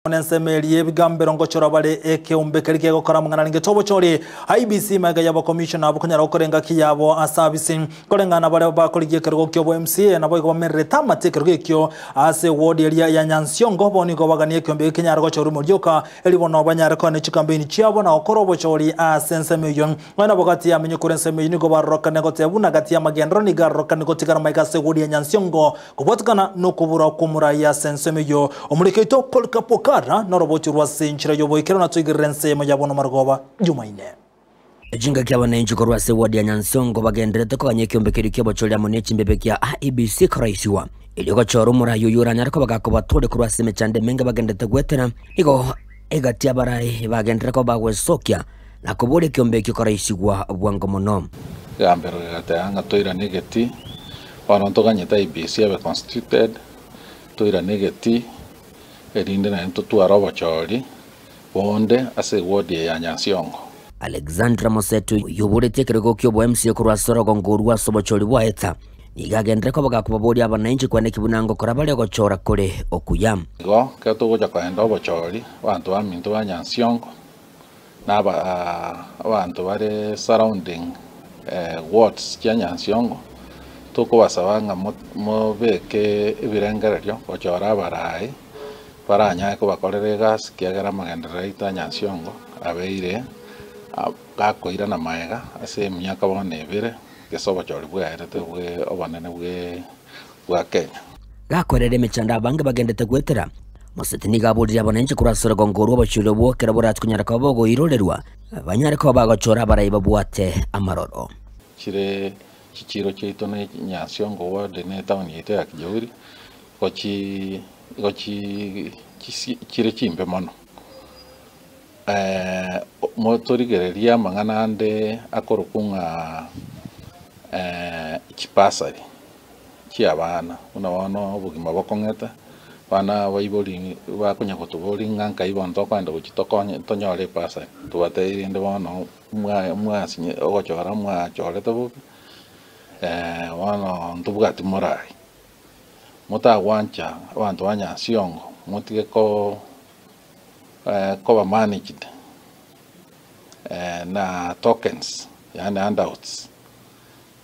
Nenseme yebigambero ngochora bale ekeumbe kerike gukora mungana ngetobo chori IBC maga yabo commissioner abukunyara ukorenga kiyabo asabisi korengana bale bakoligiye kergo kyobo MCA nabo ikomerere tamate kergo kyo ase ward area ya Nyansiongo boni go baganie kyombe kenyara gochori muryoka elibono banyara kone chikambeni chiabo na okorobo chori asenseme yon wana bogati amenye kurenseme yini go baroka negote abuna gati ya magendro ni garoka negotikara maika se ward ya Nyansiongo kubotkana no kubura kumura ya senseme yo omurikeito polkapokara noroboti rwasinchira yoboikero natuigirense mayabono margoba Jumaine Ejinga kia wananchi kwa rwase wadi ya Nyansiongo bagenderete kwa kanye kiombe kirikia bocholi ya monechi mbebe kia IBC karaisiwa iliko chorumura yuyura nyariko bagako batore kwa rwase mechande menga bagenderete gwetena iko egatia barai bagenderete kwa bagwe sokia na kubuli kiombe kia karaisiwa buwango mono Gambero gata anga toira negeti wanontoka nyeta IBC abe constituted toira negeti erinde na ntutu arobo choli bonde ase wodi ya Nyansiongo Alexandra Mosetu yuburite kirego kyobo MCA kurwasoro gongurwa sobocholi bwaeta nigagendere ko bagakubabodi abananchi kwane kibunango korabale gochora kore okuyam go kato goja kwenda obocholi bantu baminto ba Nyansiongo naba abantu bare surrounding wards ya Nyansiongo toko basabanga mo beke ibirengerero gochora barai baranya ko bakorere gas kiagera magendera ita Nyansiongo abeire gakoira na maega ase myaka bone bere gesoba chori bwaerete bwe obanene bwa Kenya gakorere mechanda bange bagendete gwetera Mosetini gabulira abananchi kurasora gongoro bachilo bwokera boratwe kunyara kabogo irorerwa abanyare ko bagachora barayiba bwate amaroro chiro cheito na Nyansiongo ward ne town yite ya Kijori chire chimbe mono motorigereria mangana ande akorokunga chipasari chiabana una wano obugima bokongeta bana baibori bakunya kutubori nganka ibonto kwanda kuchitokonye tonyore pasari tubateire inde wano mwasinye ogochora mwachore tobu wano ntubugati morai mutagwancha abantu ba Nyansiongo mutige ko ba managed na tokens yani handouts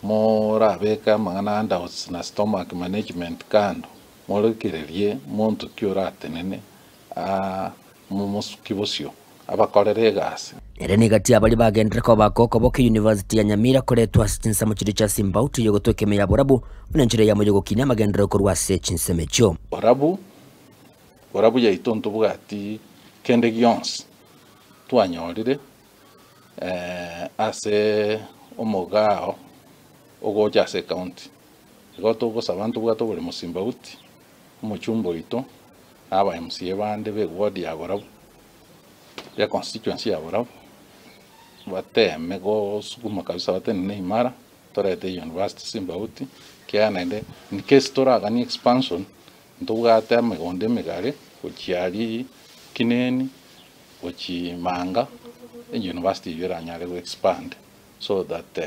mora beka mangana handouts na stomach management kando molokirerie muntu kyurate nene mumusukibosyo abakorere gas ereni gati abali bagendere ko bakoko boke University ya Nyamira koretwa sinsa mu kiri cha Simbauti yogotokeme ya Borabu unenjire ya moyogo kinya magendere ko rwase chinsemecho Borabu ya itonto bugati kende gions tuanyorire ase omogao ogoja se county goto go sabantu bwato bole Musimbauti umuchumbo ito aba MCA bande be ward ya Borabu ya constituency ya Borabu bateme go sukuma kabisa batene Imara torete University Simbauti kiana inde in case tora gani expansion ndugate megonde megare kuchiali kineni which manga university yuranyare to expand so that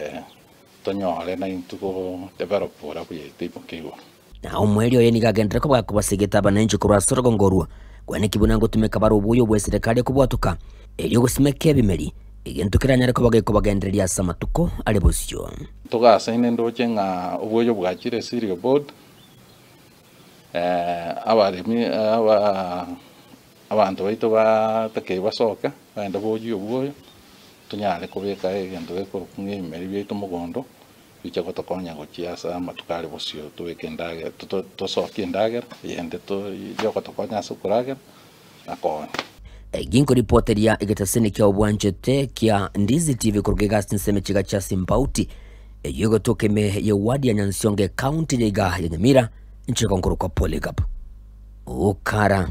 tonyore na into develop Borabu yetipo kigo na umwelio yeni gagendere ko bakubasegeta abananchi kurasoro gongorwa kwane kibunango tumeka barubuyo bwe serikali kubwatuka elyo gusimeke bimeri igentukiranyare ko bageko bagenderia samatuko ale bosyo tugasa ine ndoche nga ubuyo bwakire Sirio board abaremi abantu baito batake basoka banda boyo tunyale kubeka egento geko kumwe byeito mugondo bicha gotokonya gochiasa matukale bosyo tuweke ndage tosoki ndage yende to yogotokonya sukurage nakone ginko reporteria igetasene kya obwanjete kya Ndizi TV kurugega sinseme chiga cha Simbauti yogotokeme ye wadi ya Nyansiongo county ya Nyamira nchiko ngoro kwa Polycarp ukara